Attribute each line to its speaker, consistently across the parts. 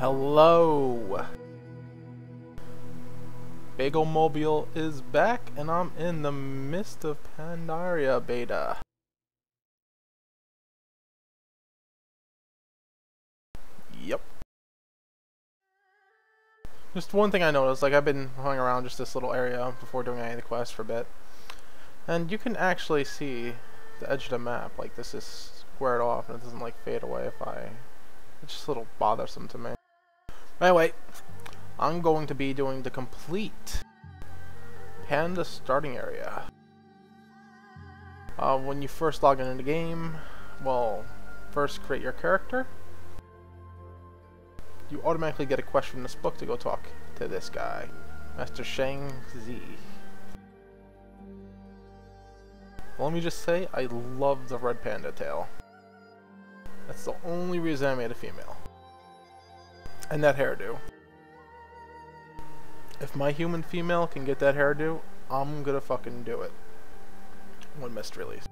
Speaker 1: Hello! Bagel Mobile is back, and I'm in the midst of Pandaria Beta. Yep. Just one thing I noticed, like I've been going around just this little area before doing any of the quests for a bit, and you can actually see the edge of the map. Like this is squared off, and it doesn't like fade away if I... It's just a little bothersome to me. Anyway, I'm going to be doing the complete Panda starting area. When you first log into the game, well, first create your character. You automatically get a quest from this book to go talk to this guy, Master Shang Zi. Let me just say, I love the red panda tail. That's the only reason I made a female. And that hairdo. If my human female can get that hairdo, I'm gonna fucking do it. One missed release.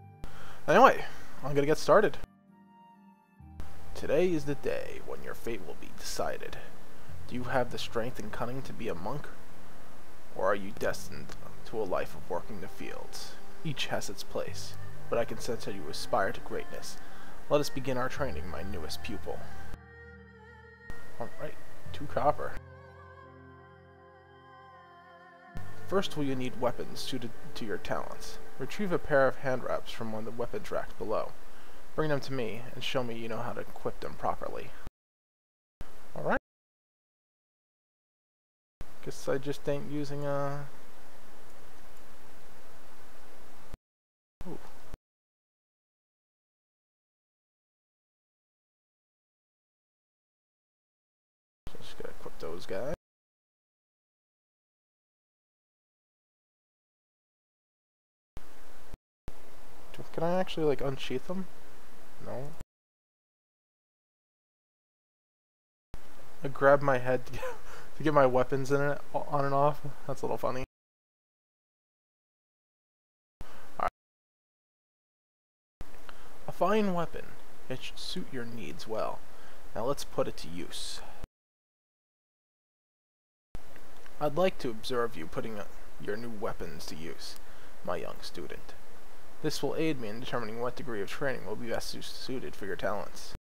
Speaker 1: Anyway, I'm gonna get started. Today is the day when your fate will be decided. Do you have the strength and cunning to be a monk? Or are you destined to a life of working the fields? Each has its place, but I can sense that you aspire to greatness. Let us begin our training, my newest pupil. Alright, 2 copper. First will you need weapons suited to your talents. Retrieve a pair of hand wraps from one of the weapons racks below. Bring them to me and show me you know how to equip them properly. Alright. Guess I just ain't using Ooh. Just gotta equip those guys. Can I actually like unsheath them? No. I grab my head to get my weapons in it on and off. That's a little funny. Alright. A fine weapon. It should suit your needs well. Now let's put it to use. I'd like to observe you putting your new weapons to use, my young student. This will aid me in determining what degree of training will be best suited for your talents.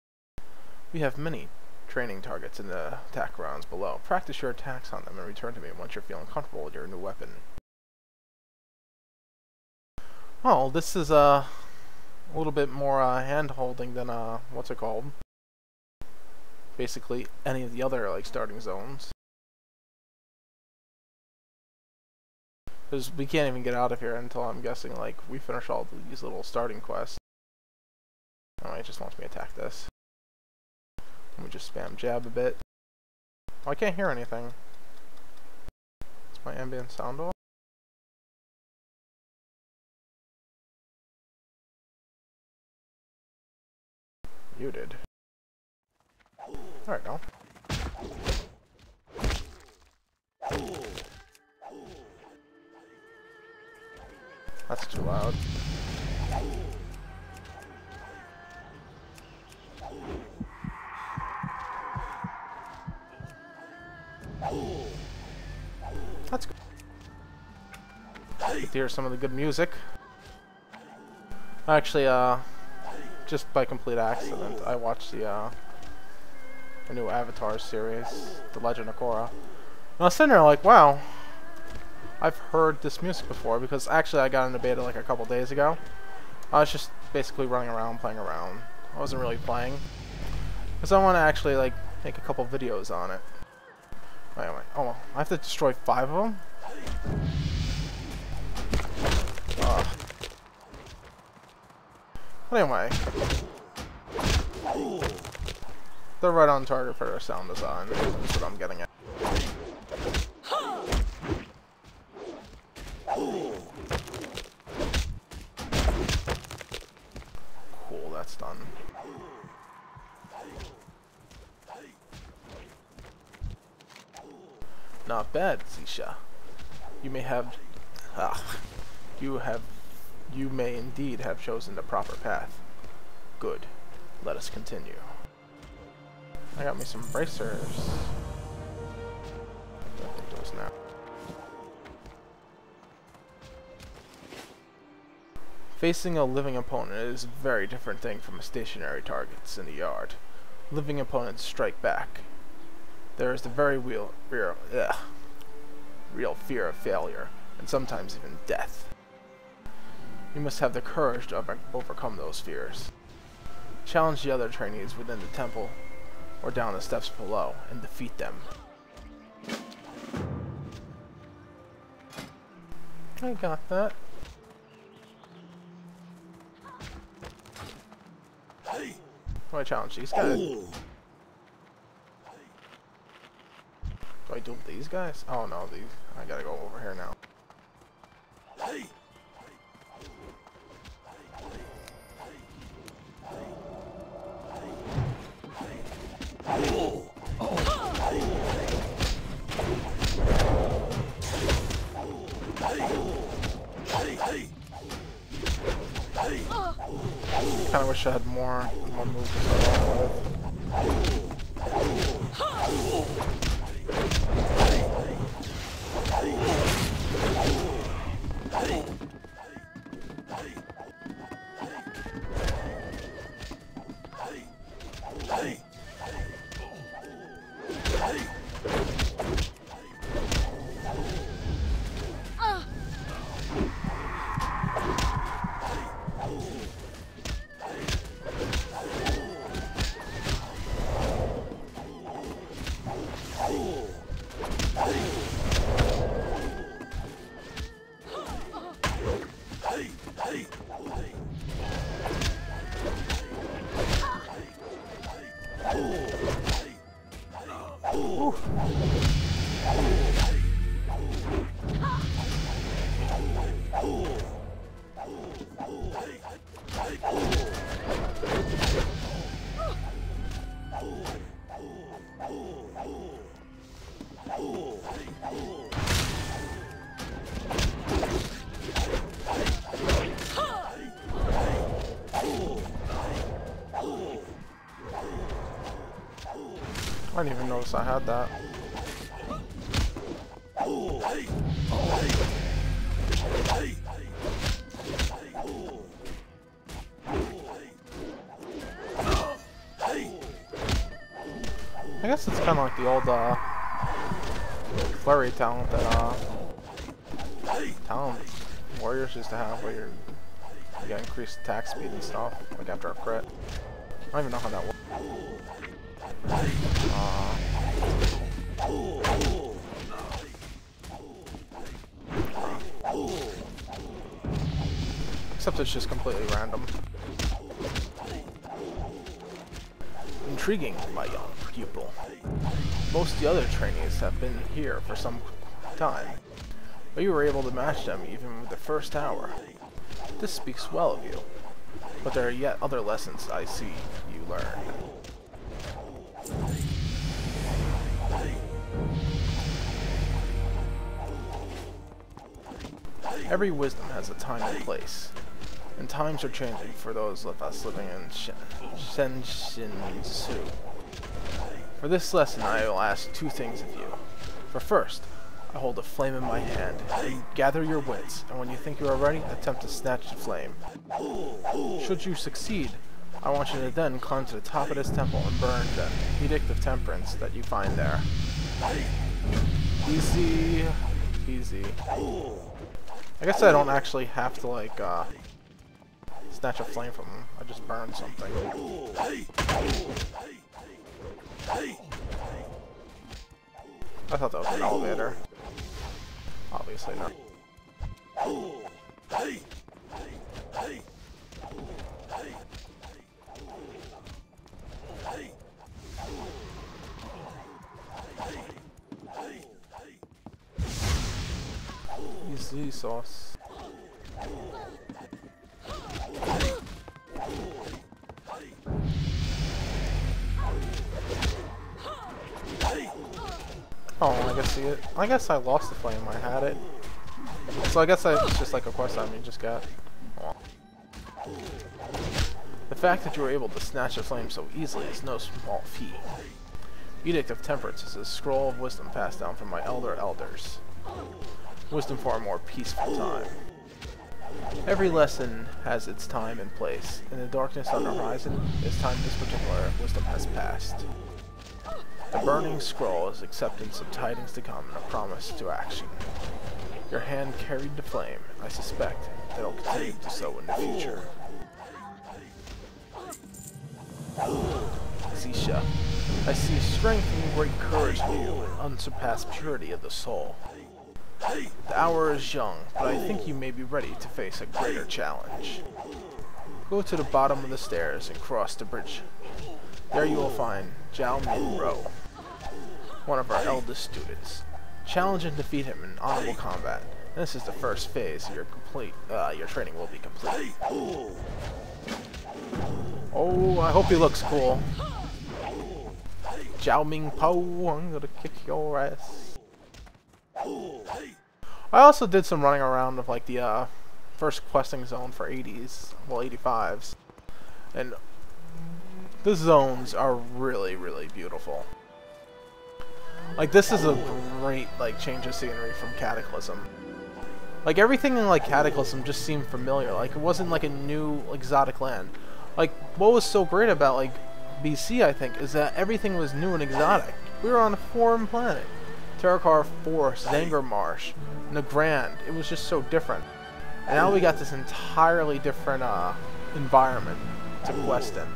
Speaker 1: We have many training targets in the attack rounds below. Practice your attacks on them and return to me once you're feeling comfortable with your new weapon. Oh, this is a little bit more hand-holding than what's it called? Basically any of the other like starting zones. Because we can't even get out of here until I'm guessing like we finish all these little starting quests. Oh, it just wants me to attack this. Let me just spam jab a bit. Oh, I can't hear anything. Is my ambient sound off? Muted. There we go. That's too loud. That's good. Get to hear some of the good music. Actually, just by complete accident, I watched the new Avatar series, The Legend of Korra. And I was sitting there like, wow. I've heard this music before, because actually I got into beta like a couple days ago. I was just basically running around, playing around. I wasn't really playing. Because I want to actually like make a couple videos on it. Anyway, oh well, I have to destroy 5 of them? Anyway. They're right on target for their sound design. That's what I'm getting at. Cool, that's done. Not bad, Zisha. You may have... You may indeed have chosen the proper path. Good. Let us continue. I got me some bracers. I think those now. Facing a living opponent is a very different thing from a stationary targets in the yard. Living opponents strike back. There is the very real fear of failure, and sometimes even death. You must have the courage to overcome those fears. Challenge the other trainees within the temple, or down the steps below, and defeat them. I got that. Do I challenge these guys? Do I do with these guys? Oh no, these. I gotta go over here now. Kinda wish I had more moves to start off with. I didn't even notice I had that. I guess it's kind of like the old flurry talent that warriors used to have, where you get increased attack speed and stuff, like after a crit. I don't even know how that works. Except it's just completely random. Intriguing, my young pupil. Most of the other trainees have been here for some time, but you were able to match them even with the first hour. This speaks well of you, but there are yet other lessons I see you learn. Every wisdom has a time and place, and times are changing for those of us living in Shenshinsu. For this lesson, I will ask two things of you. For first, I hold a flame in my hand, and gather your wits, and when you think you are ready, attempt to snatch the flame. Should you succeed, I want you to then climb to the top of this temple and burn the Edict of Temperance that you find there. Easy peasy. I guess I don't actually have to, like, snatch a flame from him. I just burn something. I thought that was an elevator. Obviously not. Easy sauce. Oh, I guess I lost the flame. I had it. So I guess it's just like a quest item you just got. Oh. The fact that you were able to snatch a flame so easily is no small feat. Edict of Temperance is a scroll of wisdom passed down from my elders. Wisdom for a more peaceful time. Every lesson has its time and place. In the darkness on the horizon, this time this particular wisdom has passed. The burning scroll is acceptance of tidings to come and a promise to action. Your hand carried the flame. I suspect that it'll continue to sow in the future. Zisha, I see strength and great courage in you and unsurpassed purity of the soul. The hour is young, but I think you may be ready to face a greater challenge. Go to the bottom of the stairs and cross the bridge. There you will find Jalo, one of our eldest students. Challenge and defeat him in honorable combat. And this is the first phase. Your training will be complete. Oh, I hope he looks cool. Jiao Ming Po, I'm gonna kick your ass. I also did some running around of like the first questing zone for 80s, well 85s, and the zones are really, really beautiful. Like this is a great like change of scenery from Cataclysm. Like everything in like Cataclysm just seemed familiar. Like it wasn't like a new exotic land. Like what was so great about like BC, I think, is that everything was new and exotic. We were on a foreign planet. Terrakar Forest, Zangar Marsh, Nagrand. It was just so different. And now we got this entirely different environment to quest in.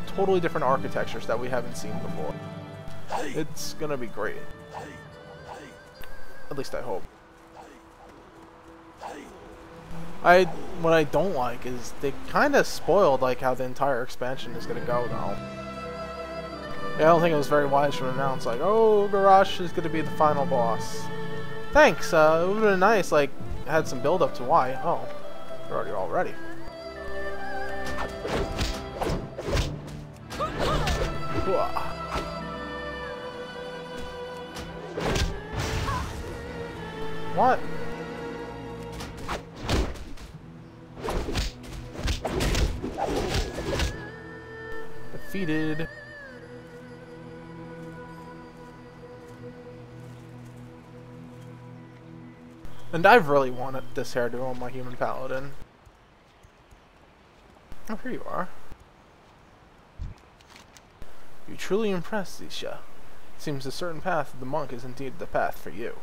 Speaker 1: Totally different architectures that we haven't seen before. It's gonna be great. At least I hope. What I don't like is they kind of spoiled like how the entire expansion is gonna go though. Yeah, I don't think it was very wise to announce like, oh, Garrosh is gonna be the final boss. Thanks. It would have been nice like had some build up to why. Oh, they're already all ready. What? Defeated. And I've really wanted this hairdo on my human paladin. Oh, here you are. You truly impress, Zisha. It seems a certain path of the monk is indeed the path for you.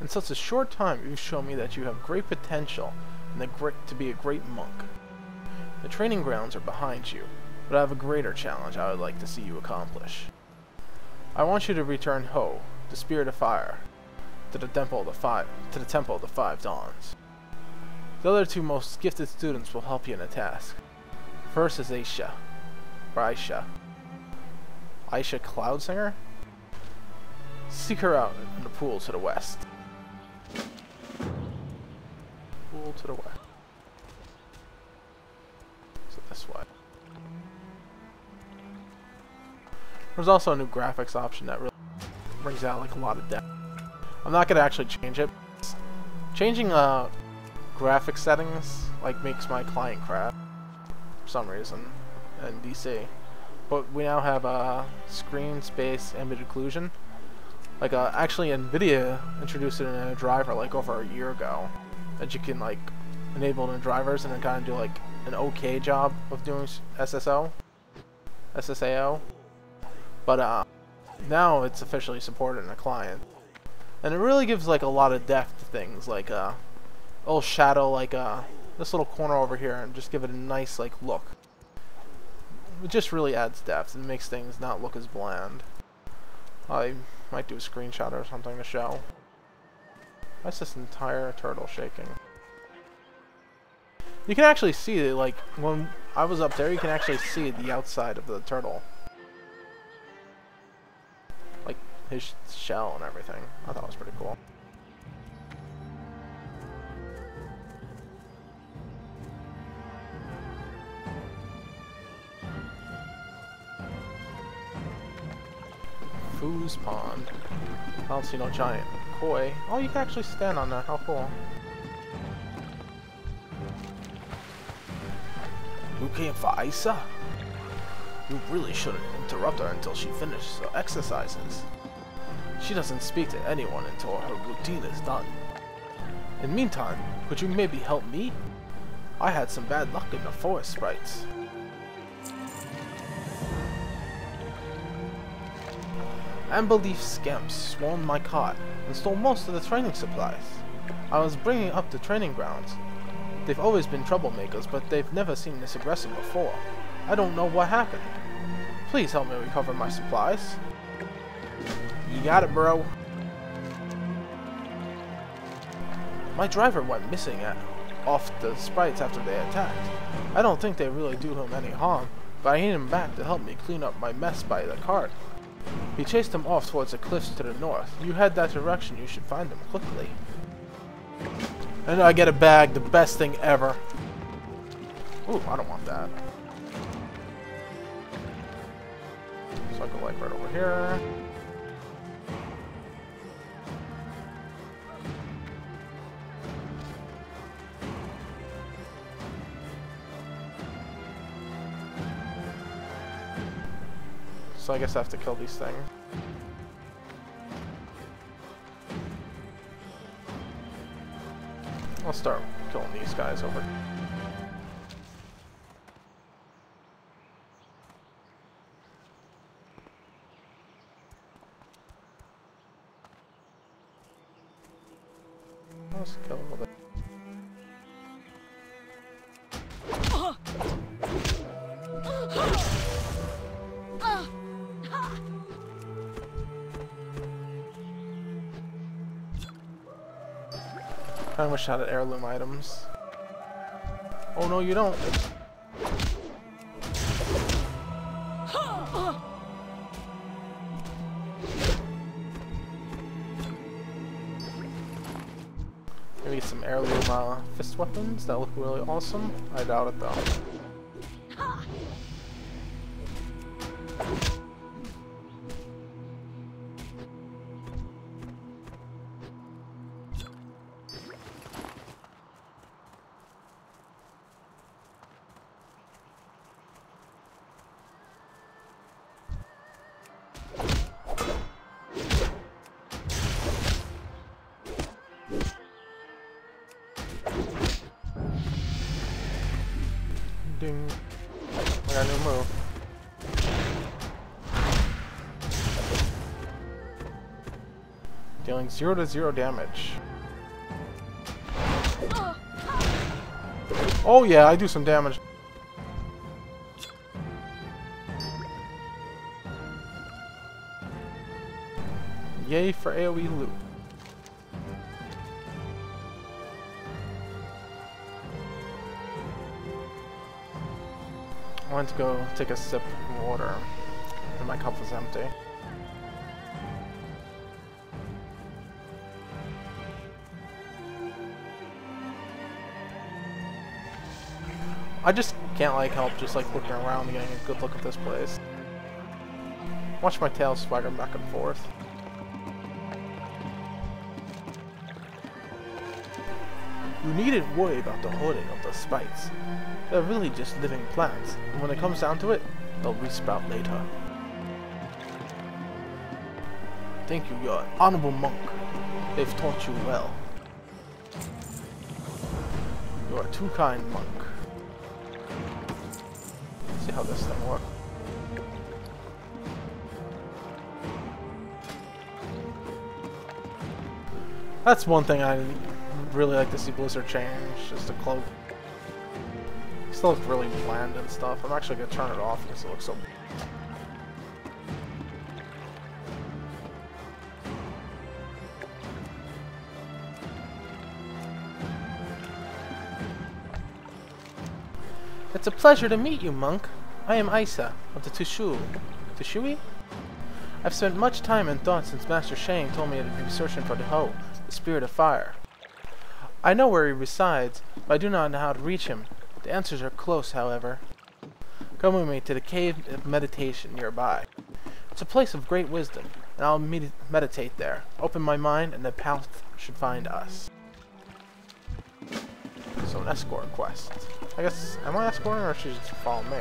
Speaker 1: In such a short time, you've shown me that you have great potential and to be a great monk. The training grounds are behind you, but I have a greater challenge I would like to see you accomplish. I want you to return Ho, the Spirit of Fire, to the Temple of the Five Dawns. The other two most gifted students will help you in the task. First is Aisha, Aisha Cloudsinger. Seek her out in the pool to the west. Pool to the west. So this way. There's also a new graphics option that really brings out like a lot of depth. I'm not gonna actually change it. Changing graphic settings like makes my client crash for some reason in DC. But we now have screen space ambient occlusion. Like actually NVIDIA introduced it in a driver like over a year ago that you can like enable in drivers and then kind of do like an okay job of doing SSAO. But now it's officially supported in a client. And it really gives like a lot of depth to things, like little shadow like this little corner over here, and just give it a nice like look. It just really adds depth and makes things not look as bland. I might do a screenshot or something to show. That's this entire turtle shaking. You can actually see, like, when I was up there, you can actually see the outside of the turtle. Like, his shell and everything. I thought it was pretty cool. Foo's Pond. I don't see no giant koi. Oh, you can actually stand on that. How cool. You came for Isa? You really shouldn't interrupt her until she finishes her exercises. She doesn't speak to anyone until her routine is done. In the meantime, could you maybe help me? I had some bad luck in the forest sprites. Unbelief scamps swarmed my cart and stole most of the training supplies. I was bringing up the training grounds. They've always been troublemakers, but they've never seemed this aggressive before. I don't know what happened. Please help me recover my supplies. You got it, bro. My driver went missing off the sprites after they attacked. I don't think they really do him any harm, but I need him back to help me clean up my mess by the cart. He chased him off towards the cliffs to the north. You head that direction, you should find him quickly. And I get a bag, the best thing ever. Ooh, I don't want that. So I go like right over here. So I guess I have to kill these things. I'll start killing these guys over. Let's kill a little bit. I wish I had heirloom items. Oh no, you don't. Maybe some heirloom fist weapons that look really awesome. I doubt it though. Ding. I got a new move. Dealing 0 to 0 damage. Oh yeah, I do some damage. Yay for AoE loot. I went to go take a sip of water, and my cup was empty. I just can't help just looking around and getting a good look at this place. Watch my tail swagger back and forth. You needn't worry about the hoarding of the sprites. They're really just living plants, and when it comes down to it, they'll resprout later. Thank you, you're an honorable monk. They've taught you well. You're a too kind monk. Let's see how this thing works. That's one thing I really like to see Blizzard change, just the cloak. It still looks really bland and stuff. I'm actually gonna turn it off because it looks so. It's a pleasure to meet you, monk. I am Isa of the Tushui? I've spent much time and thought since Master Shang told me to be searching for the Ho, the spirit of fire. I know where he resides, but I do not know how to reach him. The answers are close, however. Come with me to the cave of meditation nearby. It's a place of great wisdom, and I'll meditate there. Open my mind, and the path should find us. So an escort quest. I guess, am I escorting or should she just follow me?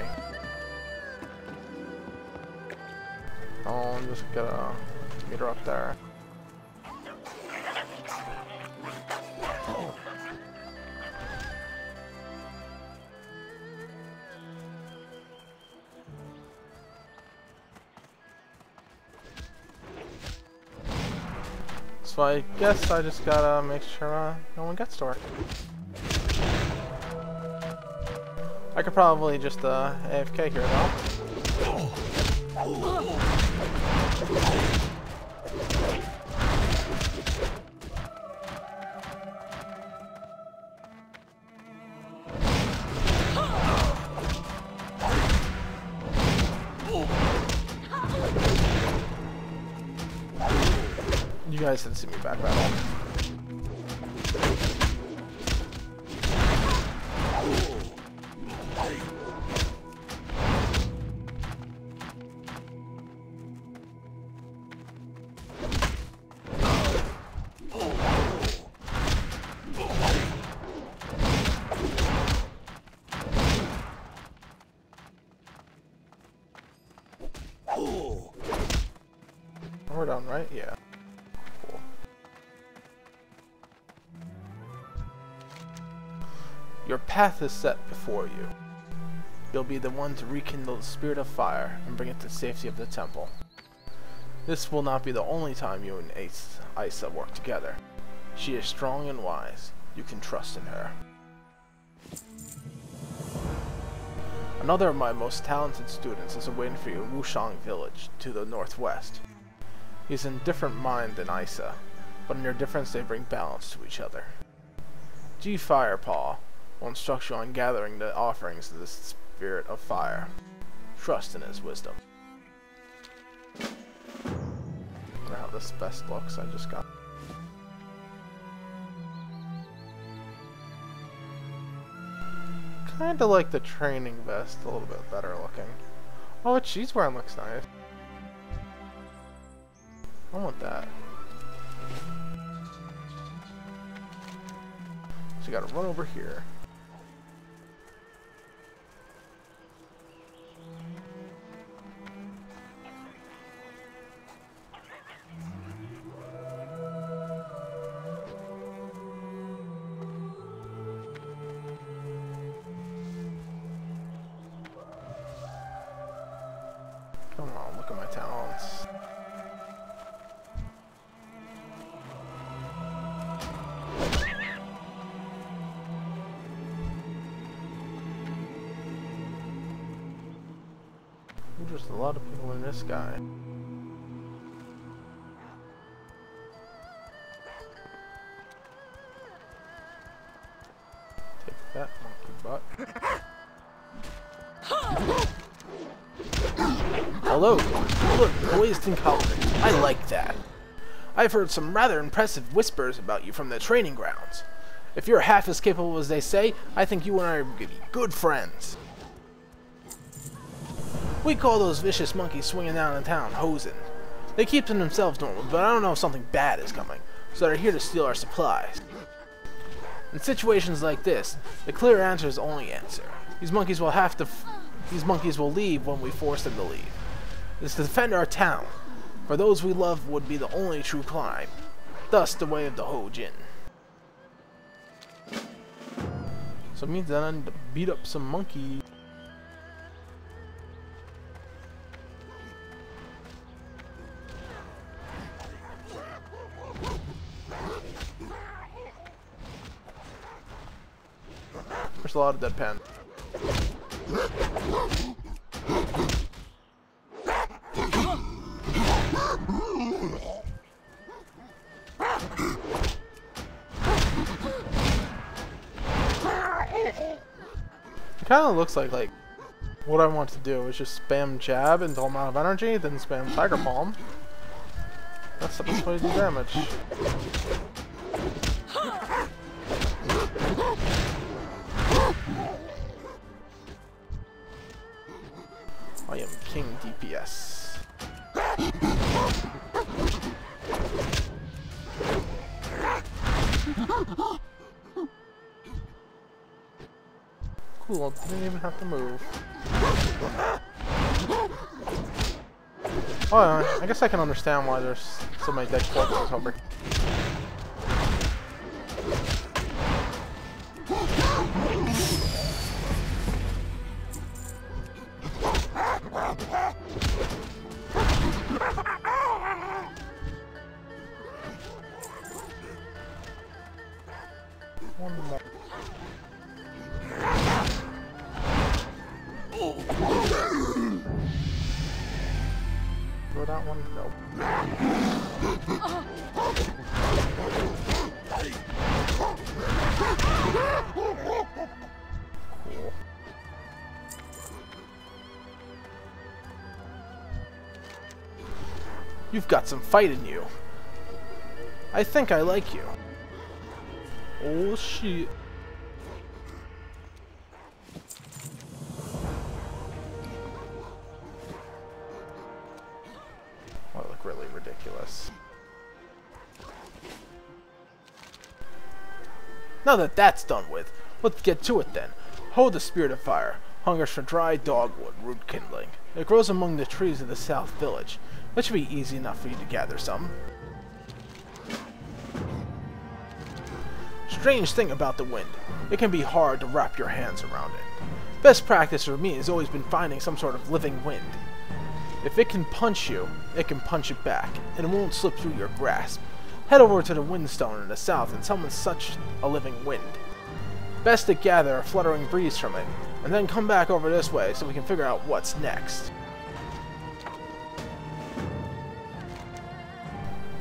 Speaker 1: Oh, I'm just gonna meet her up there. So I guess I just gotta make sure no one gets to her. I could probably just AFK here though. You guys didn't see me back battle. We're done, right? Yeah. Cool. Your path is set before you. You'll be the one to rekindle the spirit of fire and bring it to the safety of the temple. This will not be the only time you and Isa work together. She is strong and wise. You can trust in her. Another of my most talented students is awaiting for you in Wushang village to the northwest. He is in different mind than Isa, but in their difference they bring balance to each other. G. Firepaw will instruct you on gathering the offerings to the spirit of fire. Trust in his wisdom. I wonder how this vest looks. I just got. Kinda like the training vest, a little bit better looking. Oh, what she's wearing looks nice. I want that. So you gotta run over here. Come on, look at my talents. There's a lot of people in this guy. Take that, monkey butt. Hello, look, poised and confident. I like that. I've heard some rather impressive whispers about you from the training grounds. If you're half as capable as they say, I think you and I are going to be good friends. We call those vicious monkeys swinging down in town hosen. They keep to themselves normal, but I don't know if something bad is coming, so they're here to steal our supplies. In situations like this, the clear answer is the only answer. These monkeys will leave when we force them to leave. It's to defend our town, for those we love would be the only true climb. Thus, the way of the Ho-Jin. So it means that I need to beat up some monkeys. There's a lot of dead pen. It kind of looks like what I want to do is just spam jab until I'm out of energy, then spam tiger palm. That's the best way to do damage. I am King DPS. cool. Didn't even have to move. Oh, I guess I can understand why there's so many dead corpses over here. One more. Throw that one? Nope. Cool. You've got some fight in you. I think I like you. Oh shit. I look really ridiculous. Now that that's done with, let's get to it then. Hold the spirit of fire. Hungers for dry dogwood, root kindling. It grows among the trees of the south village. That should be easy enough for you to gather some. Strange thing about the wind. It can be hard to wrap your hands around it. Best practice for me has always been finding some sort of living wind. If it can punch you, it can punch it back, and it won't slip through your grasp. Head over to the windstone in the south and summon such a living wind. Best to gather a fluttering breeze from it, and then come back over this way so we can figure out what's next.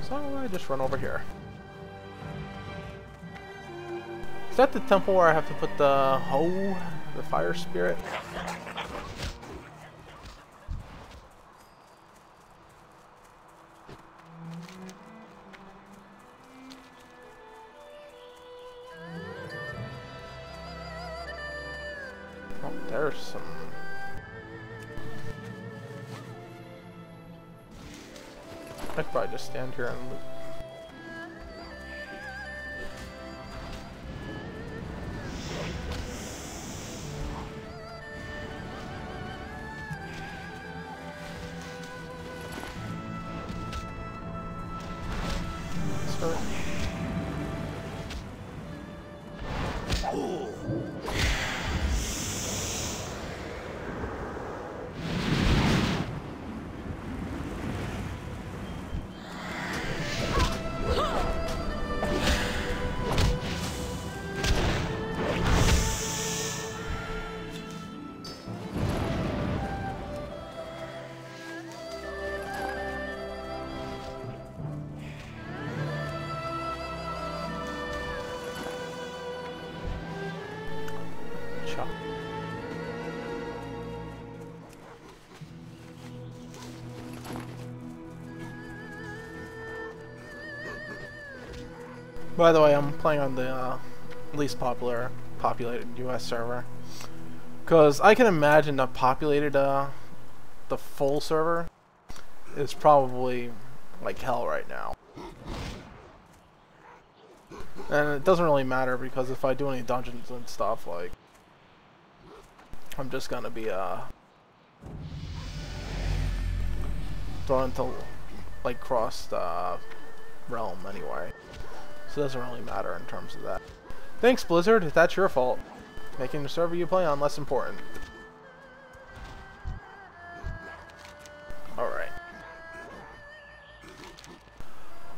Speaker 1: So I just run over here. Is that the temple where I have to put the hoe, the fire spirit? Oh, there's some... I could probably just stand here and loot. By the way, I'm playing on the least populated US server, because I can imagine the populated the full server is probably like hell right now. And it doesn't really matter, because if I do any dungeons and stuff, like, I'm just gonna be thrown into like cross the realm anyway. So it doesn't really matter in terms of that. Thanks, Blizzard. That's your fault. Making the server you play on less important. Alright.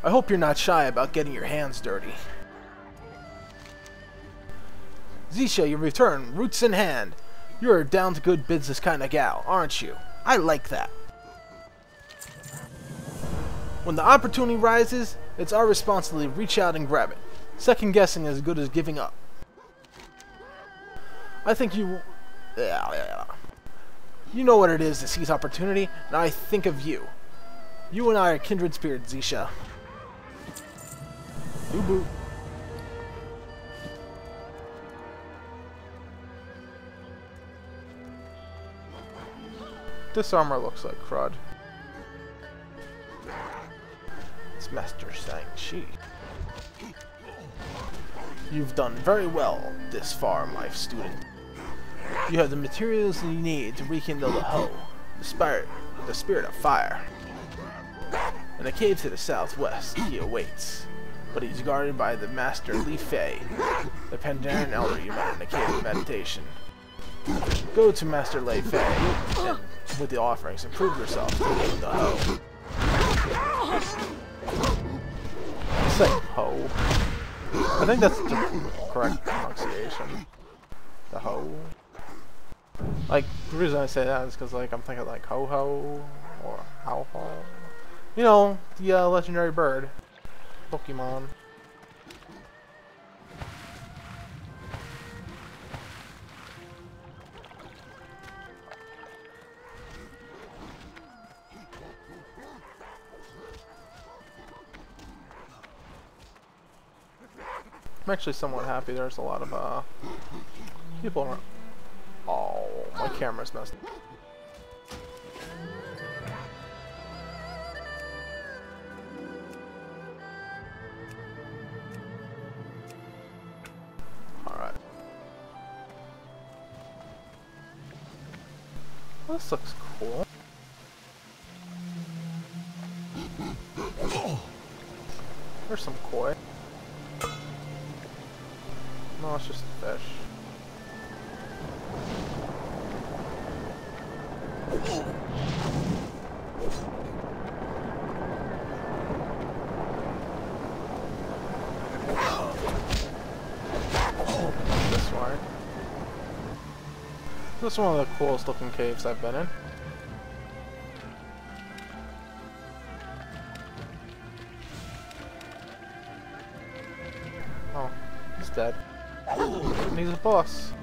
Speaker 1: I hope you're not shy about getting your hands dirty. Zisha, you return, roots in hand. You're a down to good business kind of gal, aren't you? I like that. When the opportunity rises, it's our responsibility to reach out and grab it. Second guessing is as good as giving up. I think you know what it is to seize opportunity, and I think of you. You and I are kindred spirits, Zisha. Boo-boo. This armor looks like crud. It's Master Shang-Chi. You've done very well this far, my student. You have the materials you need to rekindle the hoe, the spirit of fire. In a cave to the southwest, he awaits, but he's guarded by the Master Li Fei, the Pandarian elder you met in the cave of meditation. Go to Master Li Fei, and with the offerings, and prove yourself to be the hoe. Say hoe. I think that's the correct pronunciation. The hoe. Like, the reason I say that is because, like, I'm thinking like ho-ho or how-ho. You know, the legendary bird. Pokemon. I'm actually somewhat happy there's a lot of people around. Oh, my camera's messed up. Alright. Well, this looks cool. There's some koi. No, it's just fish. This way. This is one of the coolest looking caves I've been in. Oh, he's dead. And he's a boss.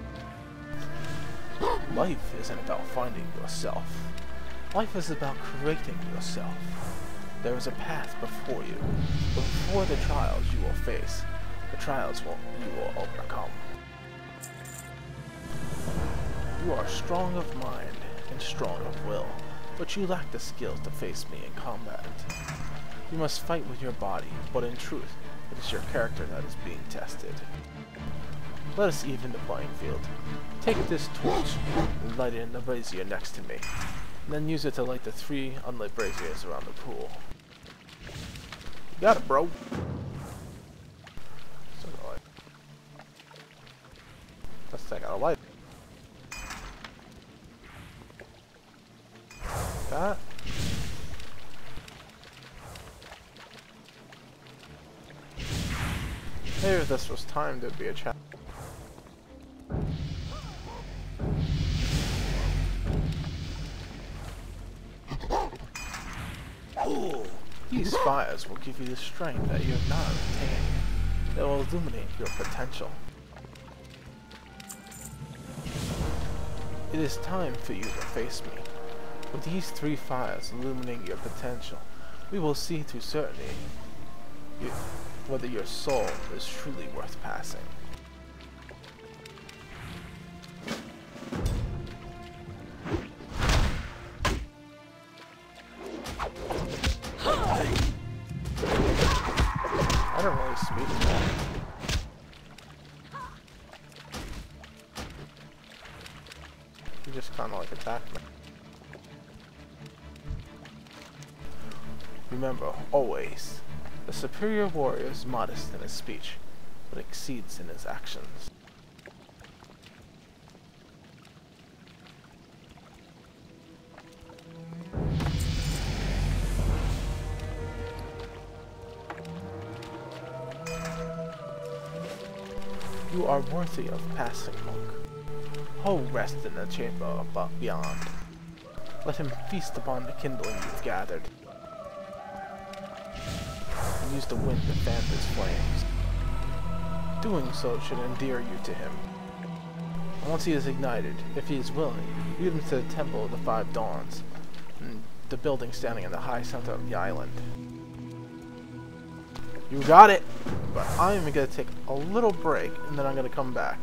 Speaker 1: Life isn't about finding yourself. Life is about creating yourself. There is a path before you. Before the trials you will face, the trials you will overcome. You are strong of mind and strong of will, but you lack the skills to face me in combat. You must fight with your body, but in truth, it is your character that is being tested. Let us even the playing field. Take this torch and light it in the brazier next to me, and then use it to light the 3 unlit braziers around the pool. You got it, bro. Let's take out a light. That. Maybe if this was timed, it'd be a challenge. These fires will give you the strength that you have not obtained. They will illuminate your potential. It is time for you to face me. With these 3 fires illuminating your potential, we will see to certainty whether your soul is truly worth passing. I don't really speak to that. You just kind of like attack me. Remember, always, the superior warrior is modest in his speech, but exceeds in his actions. You are worthy of passing, monk. Ho rest in the chamber above beyond. Let him feast upon the kindling you've gathered. And use the wind to fan his flames. Doing so should endear you to him. And once he is ignited, if he is willing, lead him to the Temple of the 5 Dawns, the building standing in the high center of the island. You got it! But I'm gonna take a little break, and then I'm gonna come back.